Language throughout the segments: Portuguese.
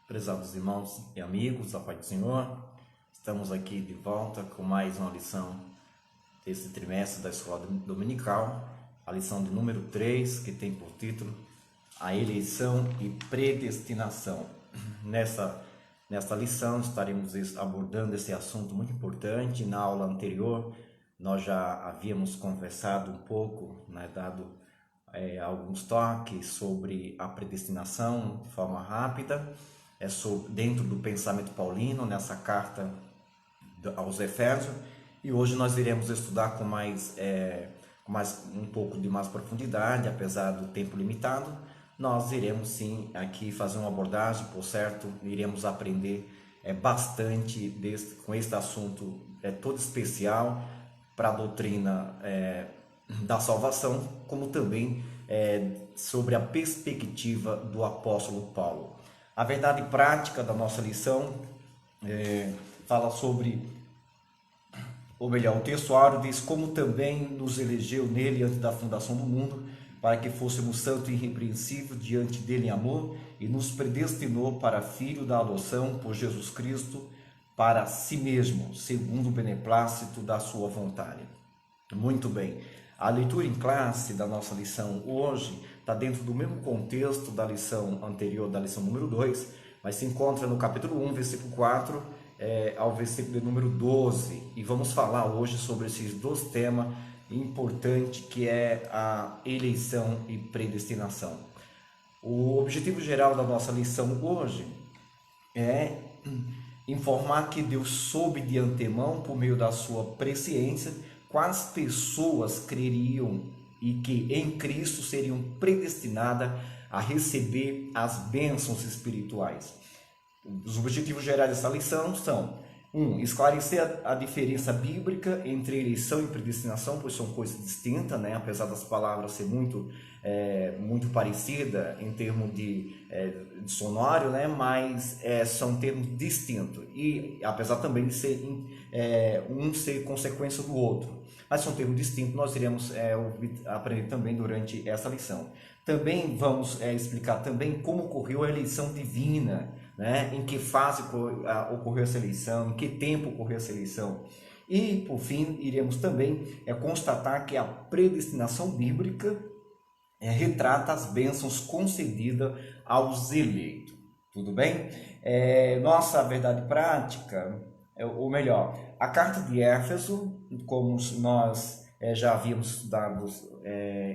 Prezados irmãos e amigos, a paz do Senhor, estamos aqui de volta com mais uma lição desse trimestre da Escola Dominical, a lição de número 3, que tem por título A Eleição e Predestinação. Nesta lição estaremos abordando esse assunto muito importante. Na aula anterior nós já havíamos conversado um pouco, dado alguns toques sobre a predestinação de forma rápida, dentro do pensamento paulino, nessa carta aos Efésios, e hoje nós iremos estudar com um pouco de mais profundidade, apesar do tempo limitado. Nós iremos sim aqui fazer uma abordagem, por certo, iremos aprender bastante com este assunto todo especial para a doutrina da salvação, como também sobre a perspectiva do apóstolo Paulo. A verdade prática da nossa lição fala sobre, ou melhor, o textuário diz: como também nos elegeu nele antes da fundação do mundo, para que fôssemos santos e irrepreensíveis diante dele em amor, e nos predestinou para filho da adoção por Jesus Cristo, para si mesmo, segundo o beneplácito da sua vontade. Muito bem. A leitura em classe da nossa lição hoje está dentro do mesmo contexto da lição anterior, da lição número 2, mas se encontra no capítulo 1, versículo 4 ao versículo de número 12. E vamos falar hoje sobre esses dois temas importantes, que é a eleição e predestinação. O objetivo geral da nossa lição hoje é informar que Deus soube de antemão, por meio da sua presciência, quais pessoas creriam e que em Cristo seriam predestinadas a receber as bênçãos espirituais. Os objetivos gerais dessa lição são: 1. Esclarecer a diferença bíblica entre eleição e predestinação, pois são coisas distintas, apesar das palavras ser muito parecidas em termos de dicionário, mas são termos distintos, e apesar também de ser um ser consequência do outro, mas são termos distintos. Nós iremos aprender também durante essa lição. Também vamos explicar também como ocorreu a eleição divina, em que fase ocorreu essa eleição, em que tempo ocorreu essa eleição. E, por fim, iremos também constatar que a predestinação bíblica retrata as bênçãos concedidas aos eleitos. Tudo bem? Nossa verdade prática, ou melhor, a carta de Éfeso, como nós já havíamos estudado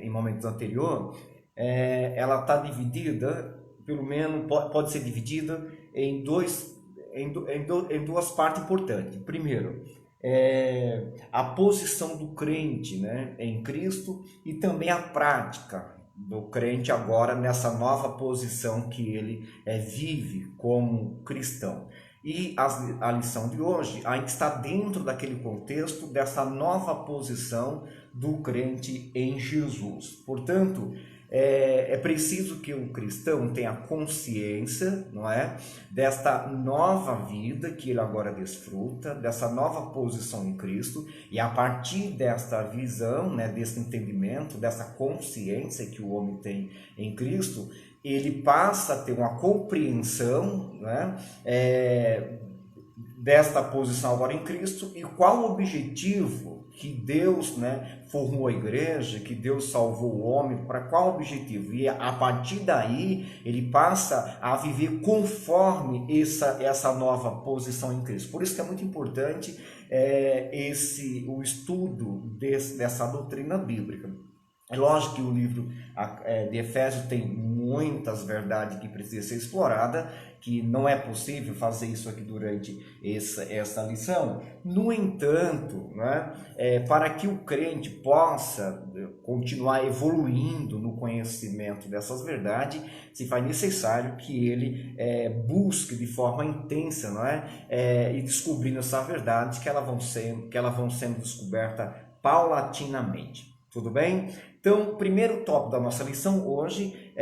em momentos anteriores, ela está dividida, pelo menos pode ser dividida em duas partes importantes. Primeiro, a posição do crente em Cristo, e também a prática do crente agora nessa nova posição que ele vive como cristão. E a lição de hoje ainda está dentro daquele contexto dessa nova posição do crente em Jesus. Portanto, é preciso que o cristão tenha consciência, desta nova vida que ele agora desfruta, dessa nova posição em Cristo, e a partir desta visão, desse entendimento, dessa consciência que o homem tem em Cristo, ele passa a ter uma compreensão desta posição agora em Cristo, e qual o objetivo que Deus formou a igreja, que Deus salvou o homem, para qual objetivo? E a partir daí ele passa a viver conforme essa nova posição em Cristo. Por isso que é muito importante o estudo dessa doutrina bíblica. É lógico que o livro de Efésios tem muitas verdades que precisam ser exploradas, que não é possível fazer isso aqui durante essa lição. No entanto, para que o crente possa continuar evoluindo no conhecimento dessas verdades, se faz necessário que ele busque de forma intensa, e descobrindo essa verdade, que elas vão sendo descobertas paulatinamente. Tudo bem? Então, o primeiro tópico da nossa lição hoje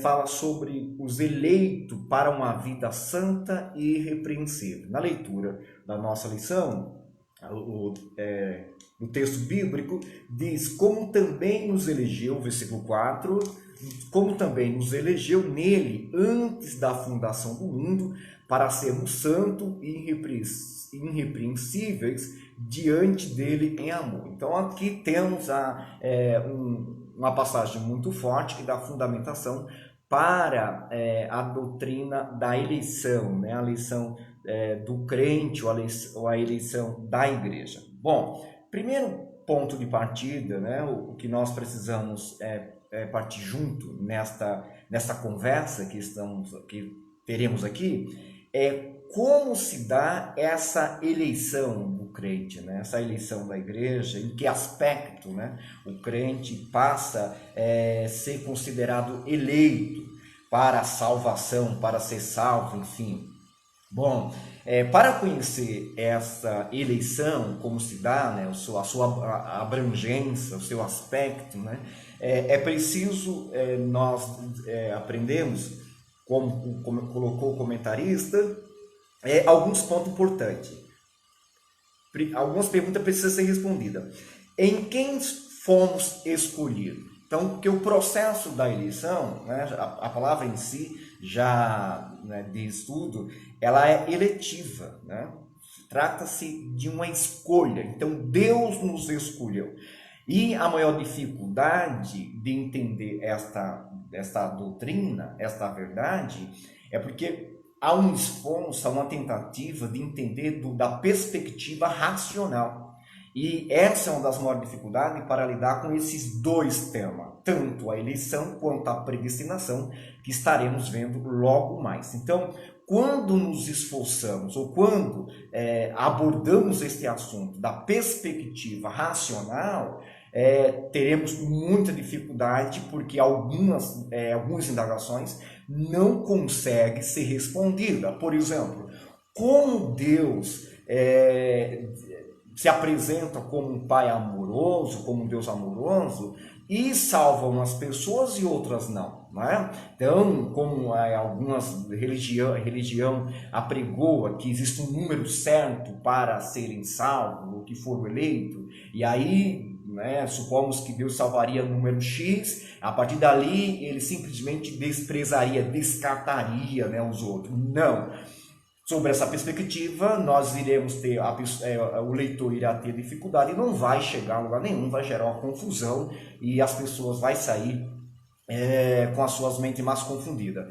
fala sobre os eleitos para uma vida santa e irrepreensível. Na leitura da nossa lição, o texto bíblico diz: como também nos elegeu, versículo 4, como também nos elegeu nele antes da fundação do mundo, para sermos santos e irrepreensíveis diante dele em amor. Então aqui temos uma passagem muito forte que dá fundamentação para a doutrina da eleição, né? A eleição do crente ou a eleição da igreja. Bom, primeiro ponto de partida, né? O que nós precisamos partir junto nesta conversa que teremos aqui é como se dá essa eleição do crente, né? Essa eleição da igreja, em que aspecto, né, o crente passa a ser considerado eleito para a salvação, para ser salvo, enfim. Bom, para conhecer essa eleição, como se dá, né, a sua abrangência, o seu aspecto, né, é preciso nós aprendermos, como colocou o comentarista, alguns pontos importantes. Algumas perguntas precisam ser respondidas. Em quem fomos escolhidos? Então, porque o processo da eleição, né, a palavra em si, já, né, de estudo, ela é eletiva, né? Trata-se de uma escolha. Então, Deus nos escolheu. E a maior dificuldade de entender esta doutrina, esta verdade, é porque há um esforço, há uma tentativa de entender da perspectiva racional. E essa é uma das maiores dificuldades para lidar com esses dois temas, tanto a eleição quanto a predestinação, que estaremos vendo logo mais. Então, quando nos esforçamos ou quando abordamos este assunto da perspectiva racional, teremos muita dificuldade, porque algumas indagações não conseguem ser respondidas. Por exemplo, como Deus se apresenta como um pai amoroso, como um Deus amoroso, e salva umas pessoas e outras não, né? Então, como algumas religião apregoa que existe um número certo para serem salvos, ou que foram eleitos, e aí, né, supomos que Deus salvaria o número X, a partir dali ele simplesmente desprezaria, descartaria, né, os outros. Não. Sobre essa perspectiva, nós iremos ter, o leitor irá ter dificuldade e não vai chegar a lugar nenhum, vai gerar uma confusão e as pessoas vão sair com as suas mentes mais confundidas.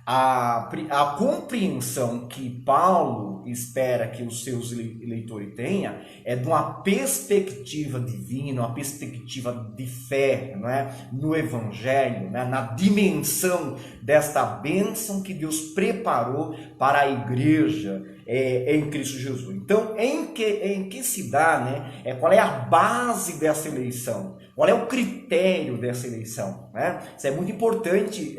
A compreensão que Paulo espera que os seus leitores tenham é de uma perspectiva divina, uma perspectiva de fé, não é? No Evangelho, né? Na dimensão desta bênção que Deus preparou para a igreja em Cristo Jesus. Então, em que se dá, né? Qual é a base dessa eleição? Qual é o critério dessa eleição? Né? Isso é muito importante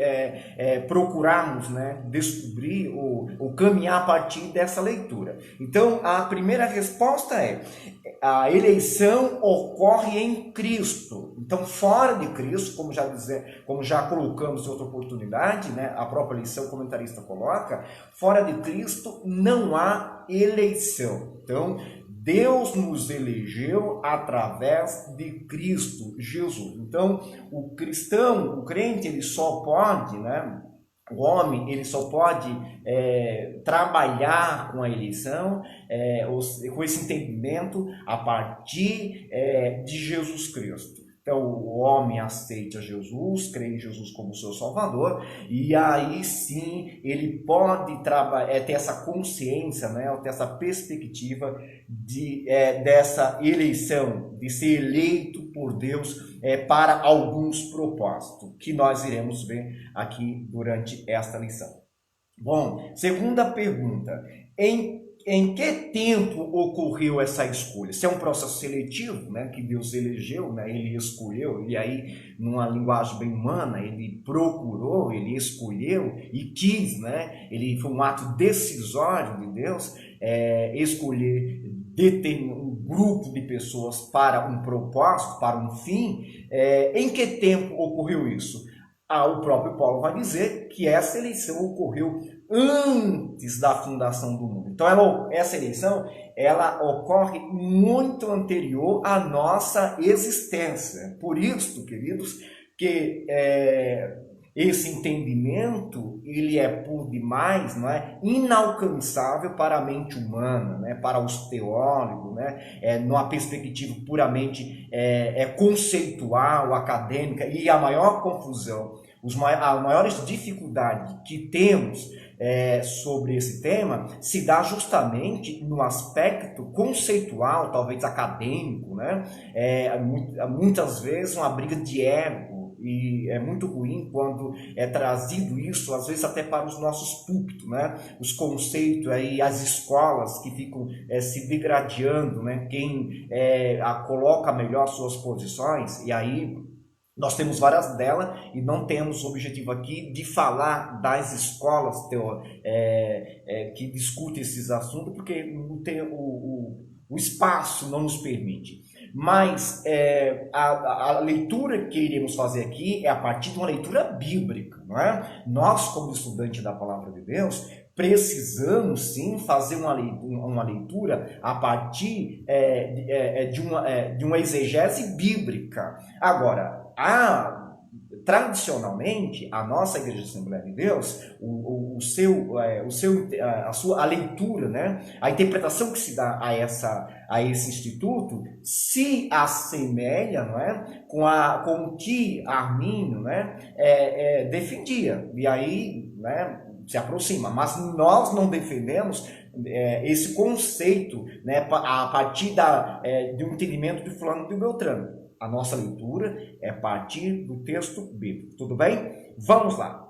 procurarmos, né, descobrir ou caminhar a partir dessa leitura. Então, a primeira resposta é: a eleição ocorre em Cristo. Então, fora de Cristo, como já colocamos em outra oportunidade, né, a própria eleição, o comentarista coloca, fora de Cristo não há eleição. Então, Deus nos elegeu através de Cristo Jesus. Então, o cristão, o crente, ele só pode, né? O homem, ele só pode trabalhar com a eleição, com esse entendimento, a partir de Jesus Cristo. Então, o homem aceita Jesus, crê em Jesus como seu Salvador, e aí sim ele pode ter essa consciência, né, ter essa perspectiva dessa eleição, de ser eleito por Deus para alguns propósitos, que nós iremos ver aqui durante esta lição. Bom, segunda pergunta: em que tempo ocorreu essa escolha? Se é um processo seletivo, né, que Deus elegeu, né, ele escolheu, e aí, numa linguagem bem humana, ele procurou, ele escolheu e quis, né, ele foi um ato decisório de Deus, escolher um grupo de pessoas para um propósito, para um fim. Em que tempo ocorreu isso? O próprio Paulo vai dizer que essa eleição ocorreu antes da fundação do mundo. Então, essa eleição, ela ocorre muito anterior à nossa existência. Por isso, queridos, que esse entendimento ele é por demais, não é, inalcançável para a mente humana, né, para os teólogos, né, numa perspectiva puramente conceitual, acadêmica, e a maior confusão, as maiores dificuldades que temos sobre esse tema se dá justamente no aspecto conceitual, talvez acadêmico, né? Muitas vezes uma briga de ego, e é muito ruim quando é trazido isso, às vezes até para os nossos púlpitos, né? Os conceitos aí, as escolas que ficam se degradando, né? Quem coloca melhor suas posições, e aí nós temos várias delas e não temos o objetivo aqui de falar das escolas que discutem esses assuntos, porque o espaço não nos permite. Mas a leitura que iremos fazer aqui é a partir de uma leitura bíblica, não é? Nós, como estudantes da Palavra de Deus, precisamos sim fazer uma leitura a partir de uma exegese bíblica. Agora, tradicionalmente, a nossa Igreja de Assembleia de Deus, a leitura, né, a interpretação que se dá a esse instituto se assemelha, não é, com o que Arminio, né, defendia. E aí, né, se aproxima. Mas nós não defendemos esse conceito, né, a partir de um entendimento de fulano e de Beltrano. A nossa leitura é a partir do texto bíblico. Tudo bem? Vamos lá.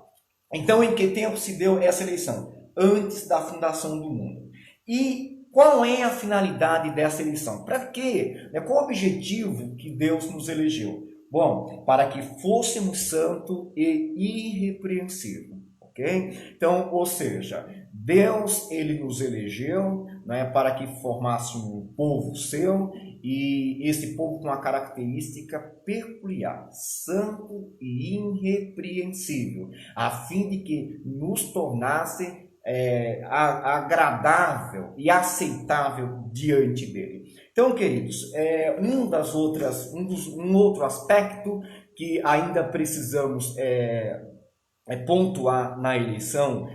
Então, em que tempo se deu essa eleição? Antes da fundação do mundo. E qual é a finalidade dessa eleição? Para quê? Qual o objetivo que Deus nos elegeu? Bom, para que fôssemos santo e irrepreensível. Ok? Então, ou seja, Deus ele nos elegeu, né, para que formássemos um povo seu, e esse povo com uma característica peculiar, santo e irrepreensível, a fim de que nos tornasse agradável e aceitável diante dele. Então, queridos, um outro aspecto que ainda precisamos pontuar na eleição,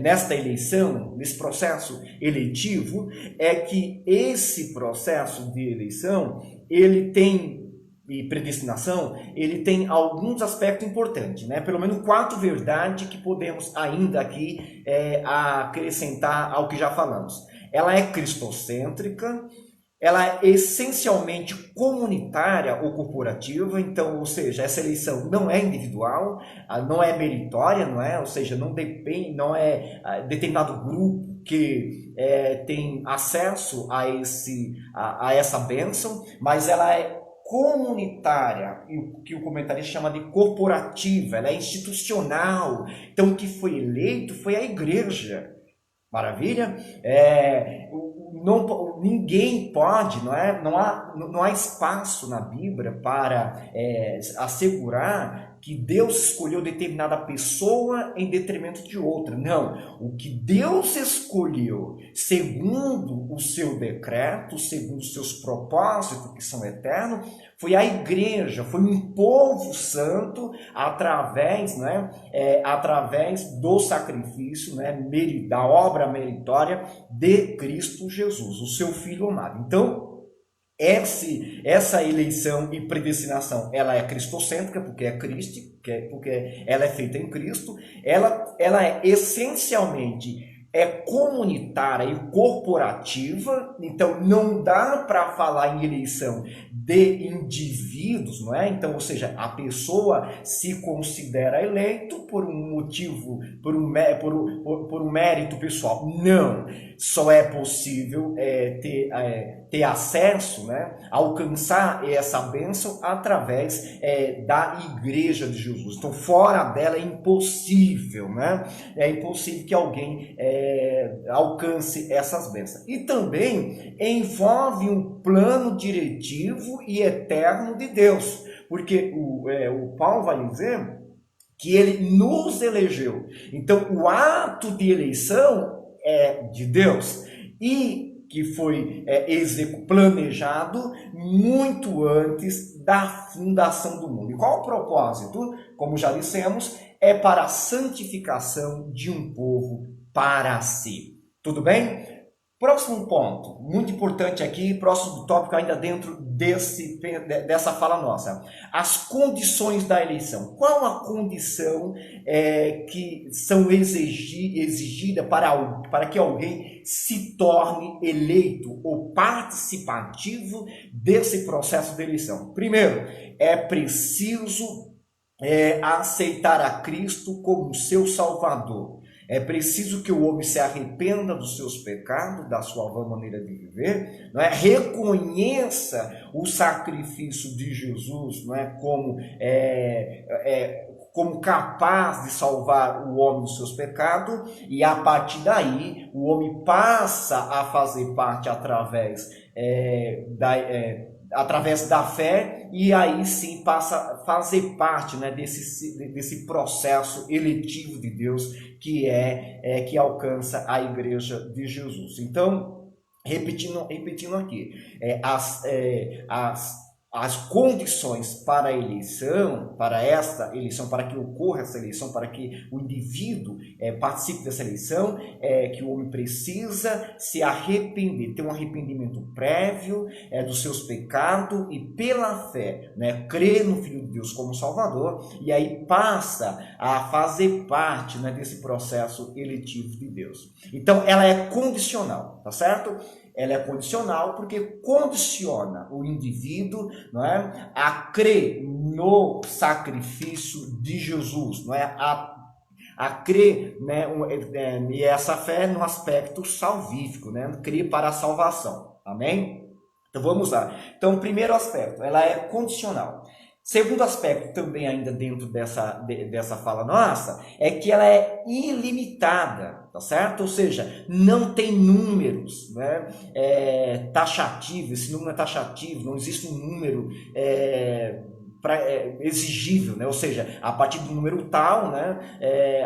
nesse processo eletivo, é que esse processo de eleição, e predestinação, ele tem alguns aspectos importantes, né? Pelo menos 4 verdades que podemos ainda aqui acrescentar ao que já falamos. Ela é cristocêntrica, ela é essencialmente comunitária ou corporativa, então, ou seja, essa eleição não é individual, não é meritória, não é? Ou seja, não depende, não é determinado grupo que tem acesso a essa bênção, mas ela é comunitária, e o que o comentarista chama de corporativa, ela é institucional. Então, o que foi eleito foi a igreja. Maravilha? Ninguém pode, não há espaço na Bíblia para assegurar que Deus escolheu determinada pessoa em detrimento de outra. Não, o que Deus escolheu segundo o seu decreto, segundo os seus propósitos que são eternos, foi a igreja, foi um povo santo através do sacrifício, né, da obra meritória de Cristo Jesus, o seu Filho amado. Então, essa eleição e predestinação, ela é cristocêntrica, porque é Cristo, porque ela é feita em Cristo, ela é essencialmente comunitária e corporativa, então não dá para falar em eleição de indivíduos, não é? Então, ou seja, a pessoa se considera eleito por um motivo, por um mérito pessoal. Não, só é possível ter acesso, né, alcançar essa bênção através da Igreja de Jesus. Então, fora dela é impossível, né? É impossível que alguém alcance essas bênçãos. E também envolve um plano diretivo e eterno de Deus, porque o Paulo vai dizer que ele nos elegeu. Então, o ato de eleição é de Deus. E que foi planejado muito antes da fundação do mundo. E qual o propósito? Como já dissemos, é para a santificação de um povo para si. Tudo bem? Próximo ponto, muito importante aqui, próximo tópico ainda dentro dessa fala nossa. As condições da eleição. Qual a condição que são exigidas para que alguém se torne eleito ou participativo desse processo de eleição? Primeiro, é preciso aceitar a Cristo como seu Salvador. É preciso que o homem se arrependa dos seus pecados, da sua vã maneira de viver, não é? Reconheça o sacrifício de Jesus, não é? Como capaz de salvar o homem dos seus pecados, e a partir daí o homem passa a fazer parte através da fé, e aí sim passa a fazer parte, né, desse processo eletivo de Deus que alcança a igreja de Jesus. Então, repetindo aqui, as condições para a eleição, para que ocorra essa eleição, para que o indivíduo participe dessa eleição, que o homem precisa se arrepender, ter um arrependimento prévio dos seus pecados e pela fé, né, crer no Filho de Deus como Salvador, e aí passa a fazer parte, né, desse processo eletivo de Deus. Então, ela é condicional, tá certo? Ela é condicional porque condiciona o indivíduo, não é, a crer no sacrifício de Jesus, não é, a crer, né, e essa fé no aspecto salvífico, né, crer para a salvação. Amém? Então vamos lá. Então, o primeiro aspecto, ela é condicional. Segundo aspecto, também ainda dentro dessa fala nossa, é que ela é ilimitada, tá certo? Ou seja, não tem números, né, taxativos, esse número é taxativo, não existe um número exigível, né? Ou seja, a partir do número tal, né,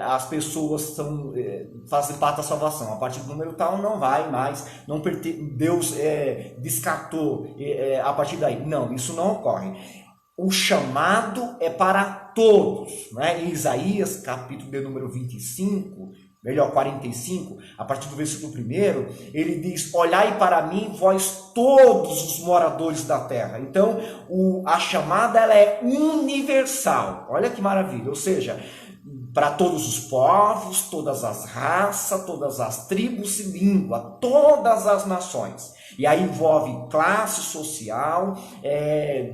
as pessoas fazem parte da salvação, a partir do número tal não vai mais, Deus descartou a partir daí. Não, isso não ocorre. O chamado é para todos, né? Em Isaías, capítulo de número 45, a partir do versículo 1, ele diz: olhai para mim, vós todos os moradores da terra. Então, a chamada ela é universal. Olha que maravilha, ou seja, para todos os povos, todas as raças, todas as tribos e língua, todas as nações. E aí envolve classe social,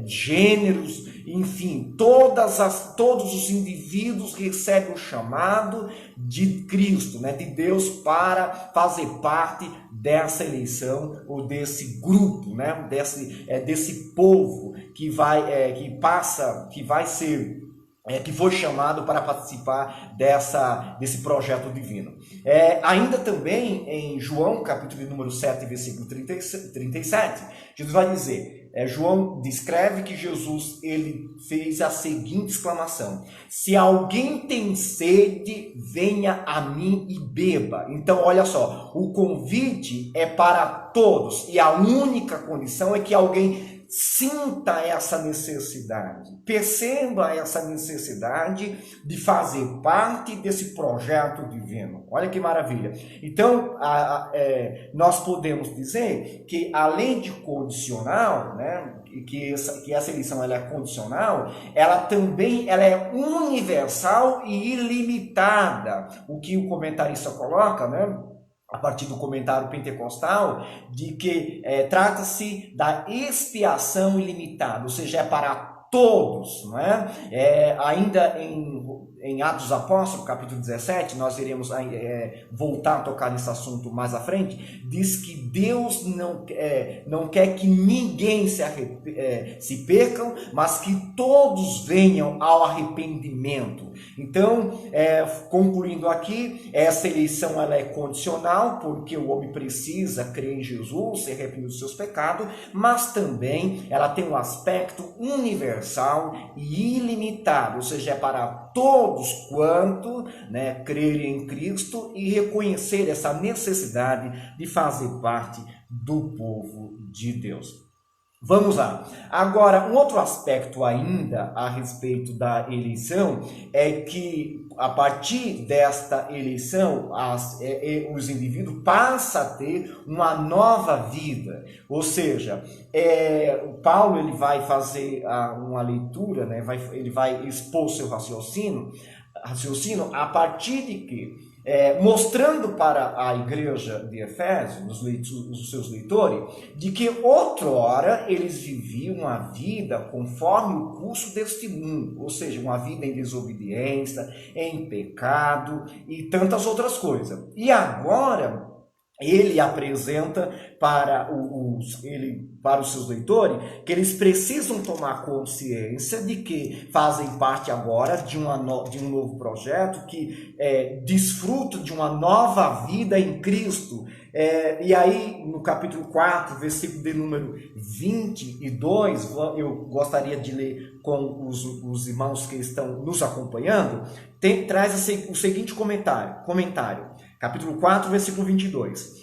gêneros, enfim, todos os indivíduos recebem o chamado de Cristo, né, de Deus, para fazer parte dessa eleição ou desse grupo, né, desse povo que foi chamado para participar desse projeto divino. Ainda também em João, capítulo número 7, versículo 37, Jesus vai dizer, João descreve que Jesus ele fez a seguinte exclamação: se alguém tem sede, venha a mim e beba. Então, olha só, o convite é para todos, e a única condição é que alguém sinta essa necessidade, perceba essa necessidade de fazer parte desse projeto divino. Olha que maravilha. Então, nós podemos dizer que, além de condicional, né, que essa eleição ela é condicional, ela também é universal e ilimitada. O que o comentarista coloca, né, a partir do comentário pentecostal, de que trata-se da expiação ilimitada, ou seja, é para todos, não é? Ainda em Atos dos Apóstolos, capítulo 17, nós iremos voltar a tocar nesse assunto mais à frente, diz que Deus não quer que ninguém se percam, mas que todos venham ao arrependimento. Então, concluindo aqui, essa eleição ela é condicional, porque o homem precisa crer em Jesus, se arrepender dos seus pecados, mas também ela tem um aspecto universal e ilimitado, ou seja, é para todos quanto, né, crerem em Cristo e reconhecer essa necessidade de fazer parte do povo de Deus. Vamos lá. Agora, um outro aspecto ainda a respeito da eleição é que, a partir desta eleição, os indivíduos passam a ter uma nova vida. Ou seja, Paulo ele vai fazer uma leitura, né? Ele vai expor seu raciocínio a partir de que, mostrando para a igreja de Efésios, os seus leitores, de que outrora eles viviam uma vida conforme o curso deste mundo, ou seja, uma vida em desobediência, em pecado e tantas outras coisas. E agora ele apresenta para os seus leitores que eles precisam tomar consciência de que fazem parte agora de um novo projeto, que desfruta de uma nova vida em Cristo. E aí, no capítulo 4, versículo de número 22, eu gostaria de ler com os irmãos que estão nos acompanhando, traz o seguinte comentário. Capítulo 4, versículo 22.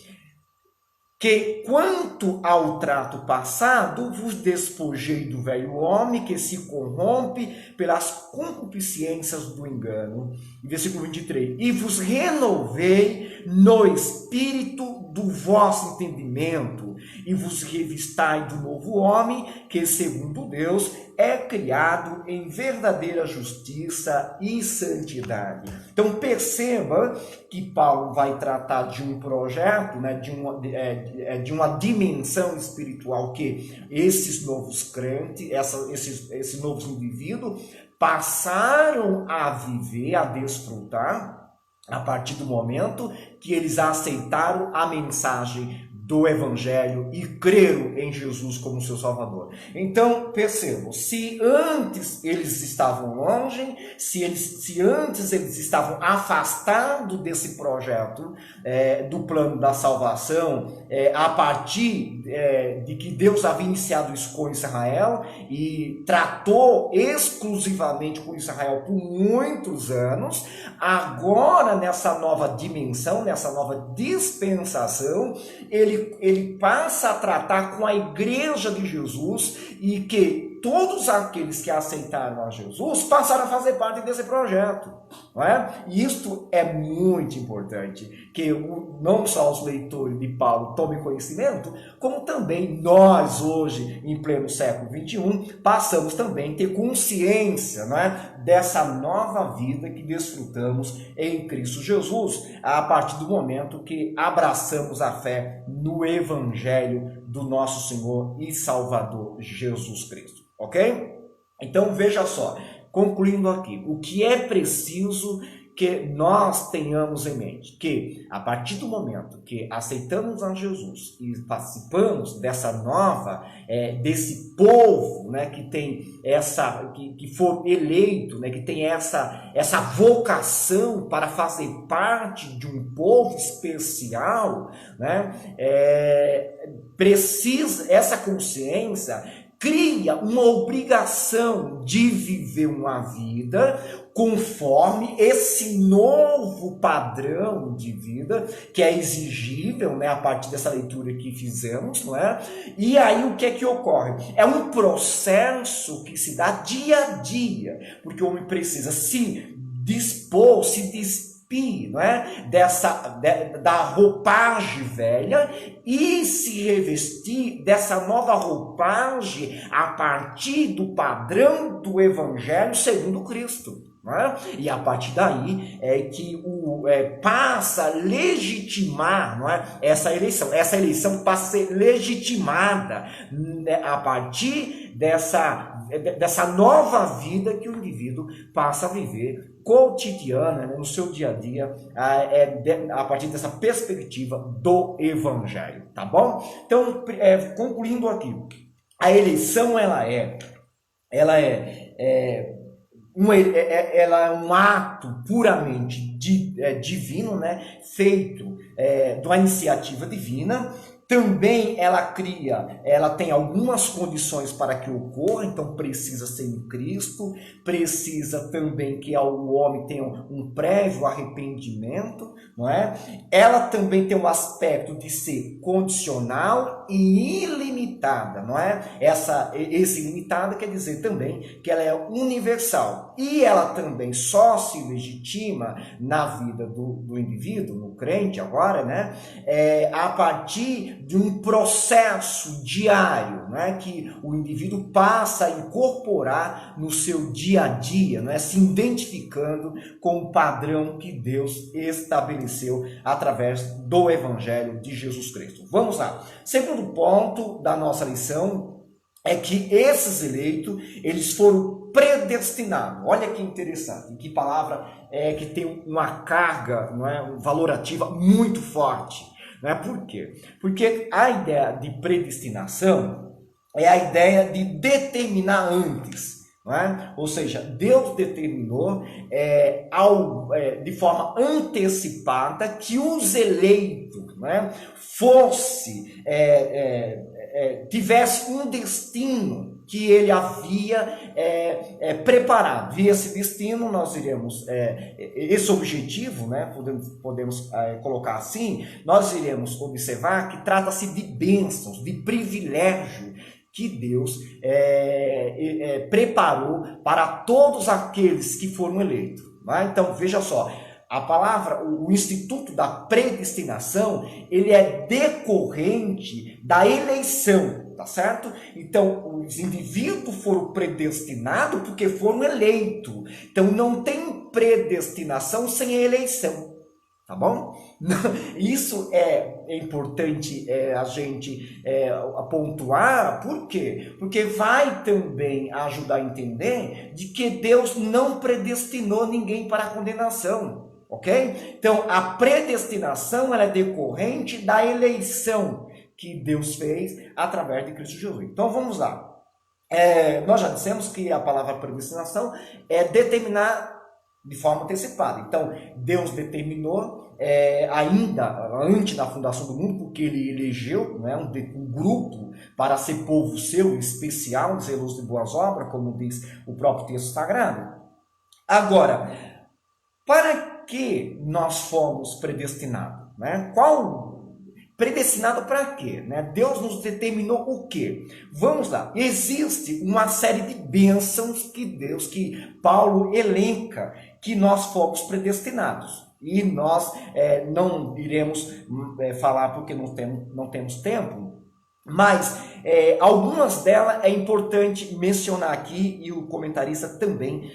Que quanto ao trato passado, vos despojei do velho homem que se corrompe pelas concupiscências do engano. E versículo 23. E vos renovei no espírito do vosso entendimento, e vos revistai do novo homem, que segundo Deus é criado em verdadeira justiça e santidade. Então perceba que Paulo vai tratar de um projeto, né, de uma dimensão espiritual que esses novos crentes, esses novos indivíduos passaram a viver, a desfrutar, a partir do momento que eles aceitaram a mensagem do Evangelho e creram em Jesus como seu Salvador. Então, percebam, se antes eles estavam longe, se antes eles estavam afastados desse projeto do plano da salvação, a partir de que Deus havia iniciado isso com Israel e tratou exclusivamente com Israel por muitos anos, agora nessa nova dimensão, nessa nova dispensação, ele passa a tratar com a igreja de Jesus e que todos aqueles que aceitaram a Jesus passaram a fazer parte desse projeto. Não é? E isto é muito importante, que não só os leitores de Paulo tomem conhecimento, como também nós hoje, em pleno século XXI, passamos também a ter consciência, não é, dessa nova vida que desfrutamos em Cristo Jesus, a partir do momento que abraçamos a fé no Evangelho do nosso Senhor e Salvador Jesus Cristo. Ok? Então veja só, concluindo aqui, o que é preciso que nós tenhamos em mente? Que a partir do momento que aceitamos a Jesus e participamos dessa nova, desse povo, né, que tem que for eleito, né, que tem essa vocação para fazer parte de um povo especial, né, essa consciência cria uma obrigação de viver uma vida conforme esse novo padrão de vida que é exigível, né, a partir dessa leitura que fizemos, não é? E aí o que é que ocorre? É um processo que se dá dia a dia, porque o homem precisa se dispor, se despir, não é? Da roupagem velha e se revestir dessa nova roupagem a partir do padrão do Evangelho segundo Cristo. Não é? E a partir daí é que passa a legitimar, não é, essa eleição passa a ser legitimada, né, a partir dessa nova vida que o indivíduo passa a viver cotidiana, né, no seu dia a dia, a partir dessa perspectiva do Evangelho, tá bom? Então, concluindo aqui, a eleição ela é um ato puramente divino, né, feito de uma iniciativa divina, Também ela tem algumas condições para que ocorra, então precisa ser em Cristo, precisa também que o homem tenha um prévio arrependimento, não é? Ela também tem um aspecto de ser condicional e ilimitada, não é? Esse ilimitada quer dizer também que ela é universal, e ela também só se legitima na vida do indivíduo, no crente agora, né? A partir de um processo diário, né, que o indivíduo passa a incorporar no seu dia a dia, né, se identificando com o padrão que Deus estabeleceu através do Evangelho de Jesus Cristo. Vamos lá. Segundo ponto da nossa lição é que esses eleitos, eles foram predestinados. Olha que interessante, que palavra que tem uma carga, não é, valorativa muito forte. Não é? Por quê? Porque a ideia de predestinação é a ideia de determinar antes. Não é? Ou seja, Deus determinou de forma antecipada que os eleitos, não é, tivesse um destino que ele havia preparado. E esse destino nós iremos, esse objetivo, né, podemos colocar assim, nós iremos observar que trata-se de bênçãos, de privilégio que Deus preparou para todos aqueles que foram eleitos. Né? Então, veja só, a palavra, o instituto da predestinação, ele é decorrente da eleição, tá certo? Então, os indivíduos foram predestinados porque foram eleitos. Então, não tem predestinação sem a eleição, tá bom? Isso é importante a gente pontuar. Por quê? Porque vai também ajudar a entender de que Deus não predestinou ninguém para a condenação. Ok? Então, a predestinação ela é decorrente da eleição que Deus fez através de Cristo Jesus. Então, vamos lá. Nós já dissemos que a palavra predestinação é determinar de forma antecipada. Então, Deus determinou ainda antes da fundação do mundo, porque ele elegeu, né, um grupo para ser povo seu, especial, zeloso de boas obras, como diz o próprio texto sagrado. Agora, para que nós fomos predestinados? Né? Predestinado para quê? Né? Deus nos determinou o quê? Vamos lá. Existe uma série de bênçãos que Paulo elenca, que nós fomos predestinados. E nós não iremos falar porque não temos tempo, mas algumas delas é importante mencionar aqui, e o comentarista também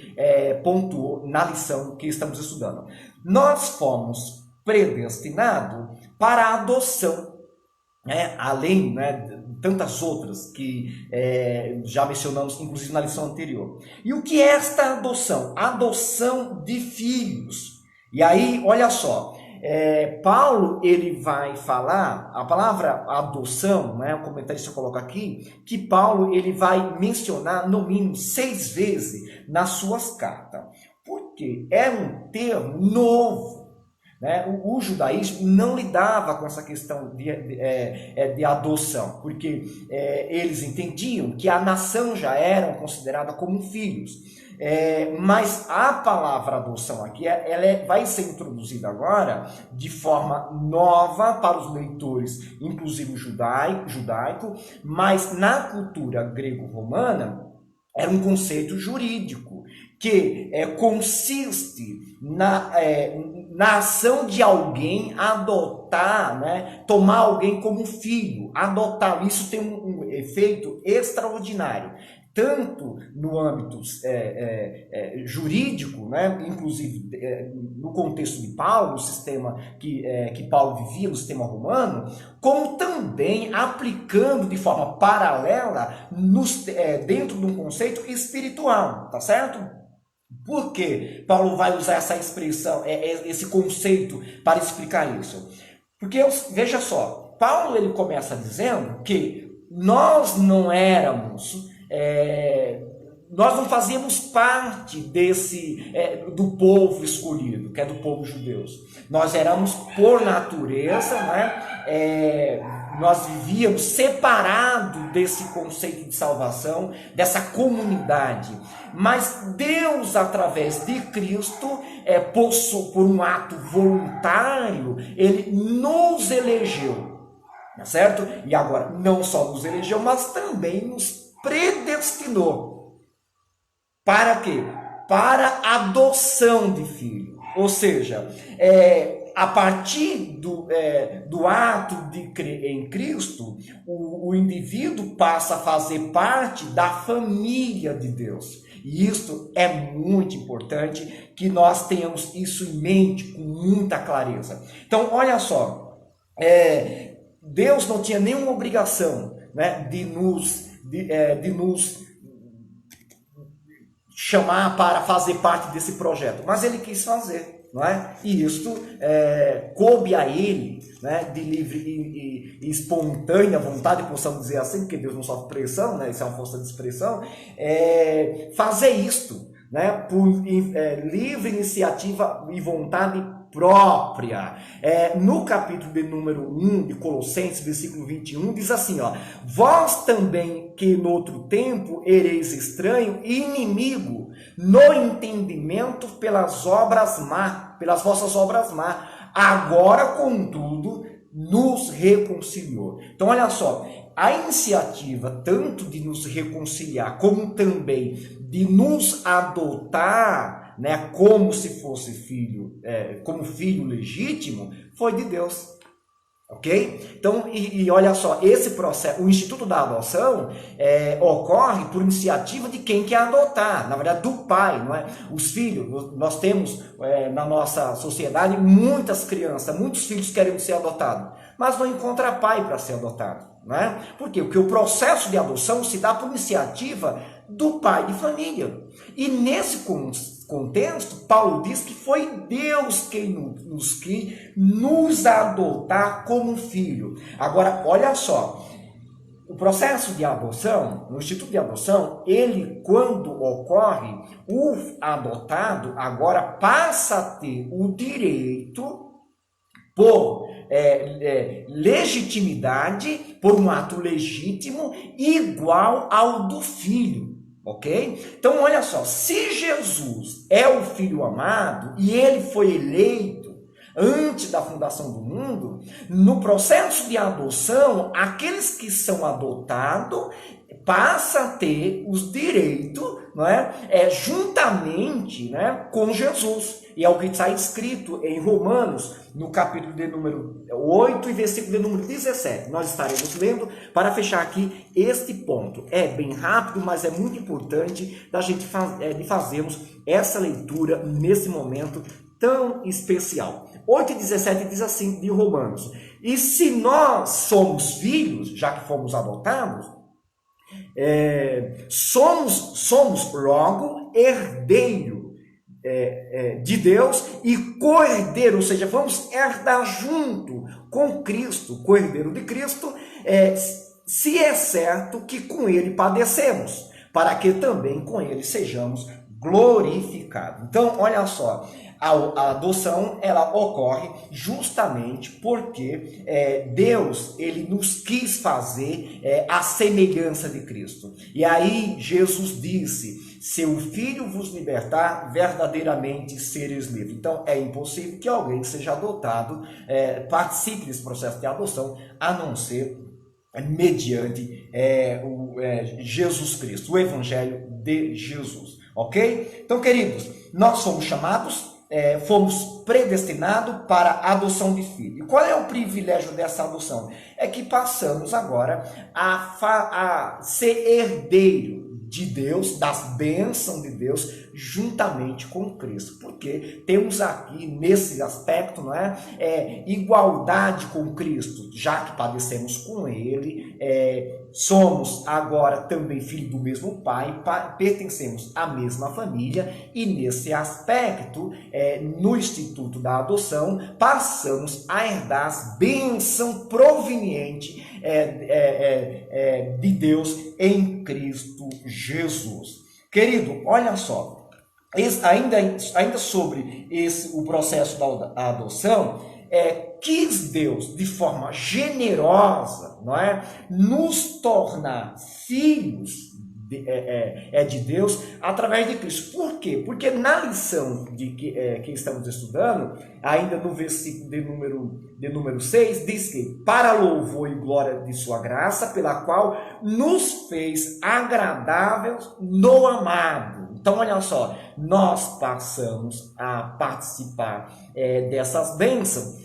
pontuou na lição que estamos estudando. Nós fomos predestinados para a adoção, né? Além, né, de tantas outras que já mencionamos, inclusive na lição anterior. E o que é esta adoção? Adoção de filhos. E aí, olha só, Paulo ele vai falar, a palavra adoção, né, o comentarista coloca aqui, que Paulo ele vai mencionar no mínimo 6 vezes nas suas cartas. Porque é um termo novo. Né? O judaísmo não lidava com essa questão de adoção, porque eles entendiam que a nação já era considerada como filhos. Mas a palavra adoção aqui ela vai ser introduzida agora de forma nova para os leitores, inclusive judaico, mas na cultura grego-romana era um conceito jurídico que consiste na ação de alguém adotar, né, tomar alguém como filho, adotar. Isso tem um efeito extraordinário, tanto no âmbito jurídico, né, inclusive no contexto de Paulo, o sistema que Paulo vivia, no sistema romano, como também aplicando de forma paralela dentro de um conceito espiritual, tá certo? Por que Paulo vai usar essa expressão, esse conceito para explicar isso? Porque, veja só, Paulo ele começa dizendo que nós não éramos nós não fazíamos parte do povo escolhido, que é do povo judeu. Nós éramos, por natureza, nós vivíamos separados desse conceito de salvação, dessa comunidade. Mas Deus, através de Cristo, por um ato voluntário, Ele nos elegeu, tá certo? E agora, não só nos elegeu, mas também nos predestinou. Para quê? Para a adoção de filho. Ou seja, a partir do ato de crer em Cristo, o indivíduo passa a fazer parte da família de Deus. E isso é muito importante que nós tenhamos isso em mente com muita clareza. Então, olha só, Deus não tinha nenhuma obrigação, né, de nos chamar para fazer parte desse projeto, mas Ele quis fazer, não é? E isto coube a Ele, né, de livre e espontânea vontade, possamos dizer assim, porque Deus não sofre pressão, né? Isso é uma força de expressão, fazer isto, né, por livre iniciativa e vontade própria. No capítulo de número 1 de Colossenses, versículo 21, diz assim, ó: vós também que no outro tempo ereis estranho e inimigo no entendimento pelas vossas obras más, agora contudo nos reconciliou. Então olha só, a iniciativa tanto de nos reconciliar como também de nos adotar, né, como se fosse filho, como filho legítimo, foi de Deus. Ok? Então, e olha só, esse processo, o Instituto da Adoção ocorre por iniciativa de quem quer adotar, na verdade do pai, não é? Os filhos, nós temos na nossa sociedade muitas crianças, muitos filhos querem ser adotados, mas não encontra pai para ser adotado, não é? Por quê? Porque o processo de adoção se dá por iniciativa do pai de família. E nesse contexto, Paulo diz que foi Deus quem nos quis nos adotar como filho. Agora, olha só, o processo de adoção, no Instituto de Adoção, ele, quando ocorre, o adotado agora passa a ter o direito, por legitimidade, por um ato legítimo, igual ao do filho. Ok? Então, olha só, se Jesus é o Filho amado e ele foi eleito antes da fundação do mundo, no processo de adoção, aqueles que são adotados passam a ter os direitos, não é? Juntamente, né, com Jesus. E é o que está escrito em Romanos, no capítulo de número 8 e versículo de número 17. Nós estaremos lendo para fechar aqui este ponto. É bem rápido, mas é muito importante da gente de fazermos essa leitura nesse momento tão especial. 8 e 17 diz assim de Romanos: e se nós somos filhos, já que fomos adotados, somos logo herdeiro de Deus e co-herdeiro, ou seja, vamos herdar junto com Cristo, co-herdeiro de Cristo, se é certo que com ele padecemos, para que também com ele sejamos glorificados. Então, olha só, a adoção ela ocorre justamente porque Deus ele nos quis fazer a semelhança de Cristo. E aí Jesus disse: se o Filho vos libertar, verdadeiramente sereis livres. Então é impossível que alguém que seja adotado participe desse processo de adoção, a não ser mediante Jesus Cristo, o Evangelho de Jesus. Ok? Então, queridos, nós somos chamados, fomos predestinados para a adoção de filho. E qual é o privilégio dessa adoção? É que passamos agora a ser herdeiro de Deus, das bênçãos de Deus, juntamente com Cristo. Porque temos aqui, nesse aspecto, não igualdade com Cristo, já que padecemos com Ele, somos agora também filhos do mesmo Pai, pertencemos à mesma família, e nesse aspecto, no Instituto da Adoção, passamos a herdar as bênçãos provenientes de Deus em Cristo Jesus. Querido, olha só, ainda sobre o processo da adoção, quis Deus, de forma generosa, não é, nos tornar filhos de Deus através de Cristo. Por quê? Porque na lição que estamos estudando, ainda no versículo de número 6, diz que para louvor e glória de sua graça, pela qual nos fez agradáveis no amado. Então, olha só, nós passamos a participar dessas bênçãos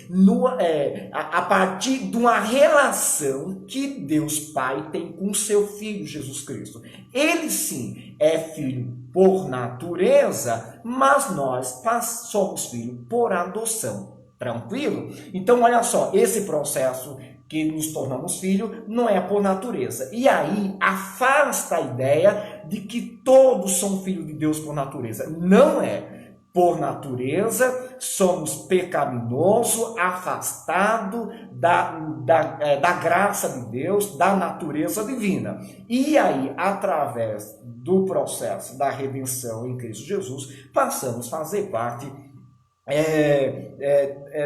a partir de uma relação que Deus Pai tem com seu Filho Jesus Cristo. Ele sim é filho por natureza, mas nós somos filhos por adoção. Tranquilo? Então, olha só, esse processo que nos tornamos filhos não é por natureza. E aí afasta a ideia de que todos são filhos de Deus por natureza. Não é. Por natureza, somos pecaminosos, afastados da graça de Deus, da natureza divina. E aí, através do processo da redenção em Cristo Jesus, passamos a fazer parte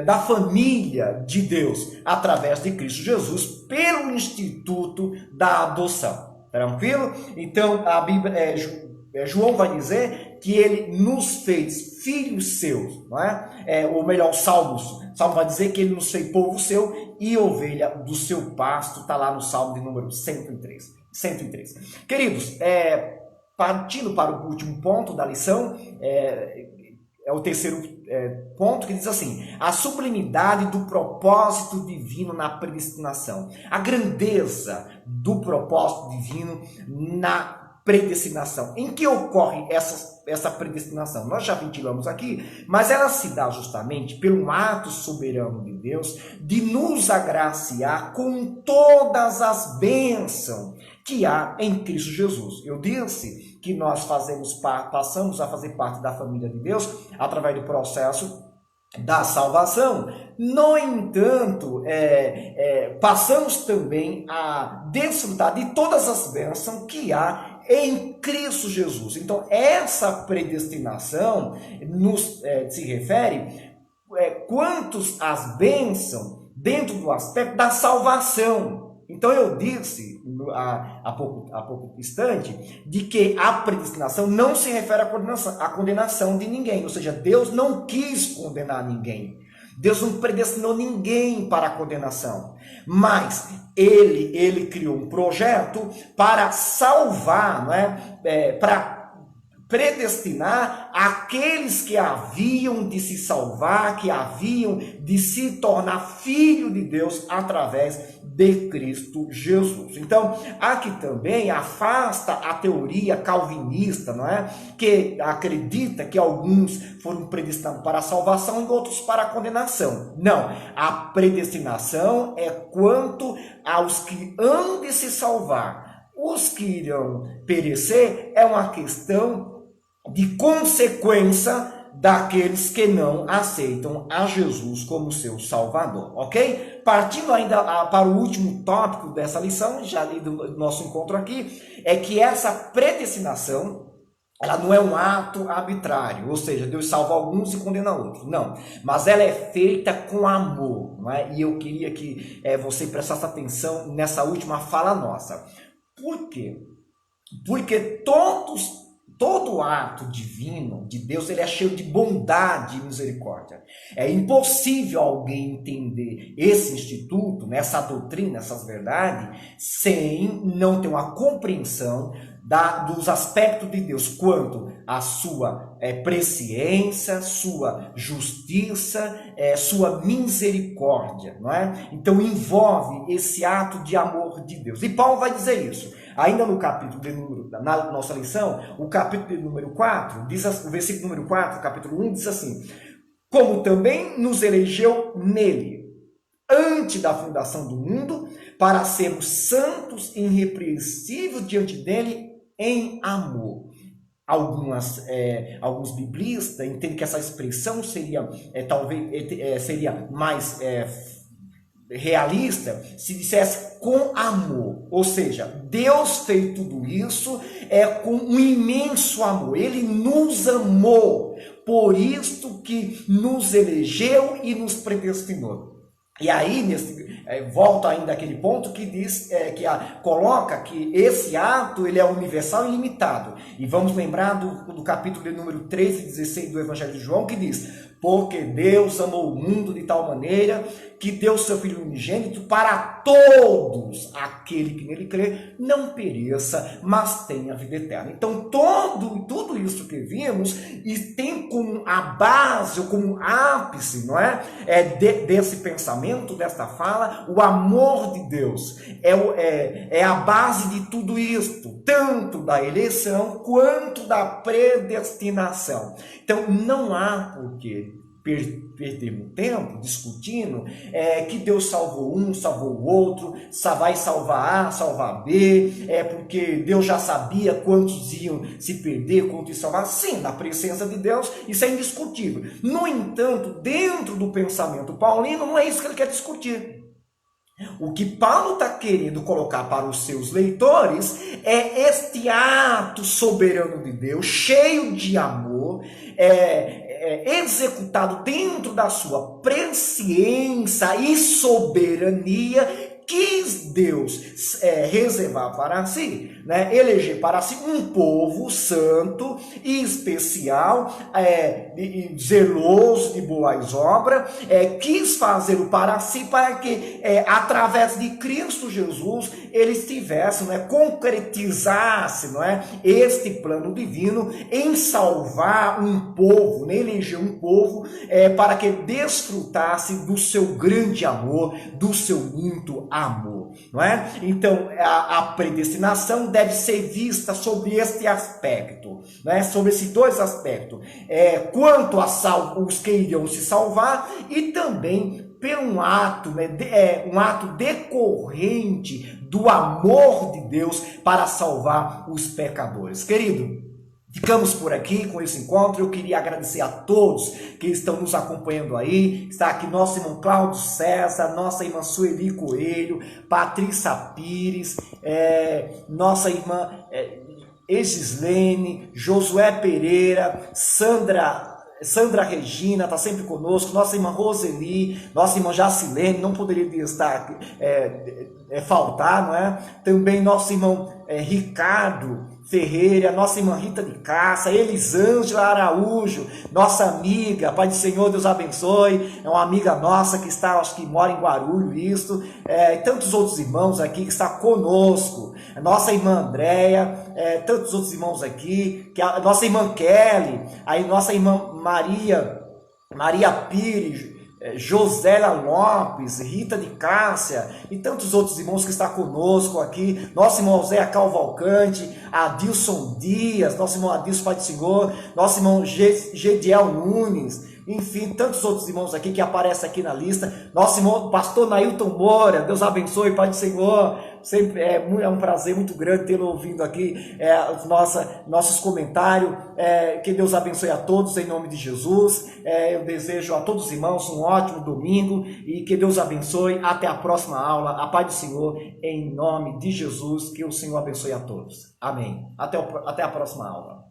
da família de Deus, através de Cristo Jesus, pelo instituto da adoção. Tranquilo? Então, a Bíblia, João vai dizer que ele nos fez filhos seus, não é? Ou melhor, o Salmo vai dizer que ele nos fez povo seu e ovelha do seu pasto, está lá no Salmo de número 103. Queridos, partindo para o último ponto da lição, é o terceiro ponto, que diz assim: a sublimidade do propósito divino na predestinação. A grandeza do propósito divino na predestinação. Em que ocorre essa predestinação? Nós já ventilamos aqui, mas ela se dá justamente pelo ato soberano de Deus de nos agraciar com todas as bênçãos que há em Cristo Jesus. Eu disse que nós passamos a fazer parte da família de Deus através do processo da salvação. No entanto, passamos também a desfrutar de todas as bênçãos que há em Cristo Jesus. Então, essa predestinação se refere quantos as bênçãos dentro do aspecto da salvação. Então, eu disse há pouco instante de que a predestinação não se refere à condenação de ninguém, ou seja, Deus não quis condenar ninguém. Deus não predestinou ninguém para a condenação, mas ele criou um projeto para salvar, não é? Para predestinar aqueles que haviam de se salvar, que haviam de se tornar filho de Deus através de Cristo Jesus. Então, aqui também afasta a teoria calvinista, não é? Que acredita que alguns foram predestinados para a salvação e outros para a condenação. Não, a predestinação é quanto aos que hão de se salvar. Os que irão perecer é uma questão de consequência daqueles que não aceitam a Jesus como seu Salvador, ok? Partindo ainda para o último tópico dessa lição, já ali do nosso encontro aqui, é que essa predestinação, ela não é um ato arbitrário, ou seja, Deus salva alguns e condena outros, não, mas ela é feita com amor, não é? E eu queria que você prestasse atenção nessa última fala nossa. Por quê? Porque todo ato divino de Deus, ele é cheio de bondade e misericórdia. É impossível alguém entender esse instituto, essa doutrina, essas verdades, sem não ter uma compreensão dos aspectos de Deus, quanto à sua presciência, sua justiça, sua misericórdia, não é? Então envolve esse ato de amor de Deus. E Paulo vai dizer isso. Ainda no capítulo na nossa lição, o capítulo de número 4, o versículo número 4, capítulo 1, diz assim: como também nos elegeu nele, antes da fundação do mundo, para sermos santos e irrepreensíveis diante dele em amor. Alguns biblistas entendem que essa expressão seria seria mais realista se dissesse com amor. Ou seja, Deus fez tudo isso com um imenso amor. Ele nos amou, por isso que nos elegeu e nos predestinou. E aí, volta ainda àquele ponto que diz, coloca que esse ato ele é universal e ilimitado. E vamos lembrar do capítulo de número 13 e 16 do Evangelho de João, que diz: porque Deus amou o mundo de tal maneira que deu seu Filho unigênito para todos aquele que nele crê não pereça, mas tenha vida eterna. Então tudo isso que vimos e tem como a base, ou como ápice, não é? Desse pensamento, desta fala, o amor de Deus. É a base de tudo isto, tanto da eleição quanto da predestinação. Então não há porquê perdermos tempo discutindo que Deus salvou um, salvou o outro, vai salvar A, salvar B, porque Deus já sabia quantos iam se perder, quantos iam salvar. Sim, na presença de Deus, isso é indiscutível. No entanto, dentro do pensamento paulino, não é isso que ele quer discutir. O que Paulo está querendo colocar para os seus leitores é este ato soberano de Deus, cheio de amor, executado dentro da sua presciência e soberania. Quis Deus reservar para si, né, eleger para si um povo santo e especial, e zeloso de boas obras, quis fazê-lo para si, para que através de Cristo Jesus ele estivesse, concretizasse, este plano divino em salvar um povo, eleger um povo para que desfrutasse do seu grande amor, do seu muito amor, não é? Então, a predestinação deve ser vista sobre este aspecto, sobre esses dois aspectos, quanto os que iriam se salvar e também por um ato, um ato decorrente do amor de Deus para salvar os pecadores. Querido, ficamos por aqui com esse encontro. Eu queria agradecer a todos que estão nos acompanhando aí. Está aqui nosso irmão Cláudio César, nossa irmã Sueli Coelho, Patrícia Pires, nossa irmã Egislene, Josué Pereira, Sandra Regina está sempre conosco, nossa irmã Roseli, nossa irmã Jacilene, não poderia estar faltar, não é? Também nosso irmão Ricardo Ferreira, nossa irmã Rita de Cássia, Elisângela Araújo, nossa amiga, Pai do Senhor, Deus abençoe, é uma amiga nossa que está, acho que mora em Guarulhos, e tantos outros irmãos aqui que está conosco, nossa irmã Andréia, tantos outros irmãos aqui, a nossa irmã Kelly, aí nossa irmã Maria Pires, Josélia Lopes, Rita de Cássia e tantos outros irmãos que estão conosco aqui, nosso irmão Zé Cavalcante, Adilson Dias, nosso irmão Adilson Pai do Senhor, nosso irmão Gediel Nunes, enfim, tantos outros irmãos aqui que aparecem aqui na lista, nosso irmão pastor Nailton Moura, Deus abençoe, Pai do Senhor, sempre é um prazer muito grande tê-lo ouvindo aqui, nossos comentários, que Deus abençoe a todos em nome de Jesus, eu desejo a todos os irmãos um ótimo domingo e que Deus abençoe, até a próxima aula, a paz do Senhor, em nome de Jesus, que o Senhor abençoe a todos, amém, até a próxima aula.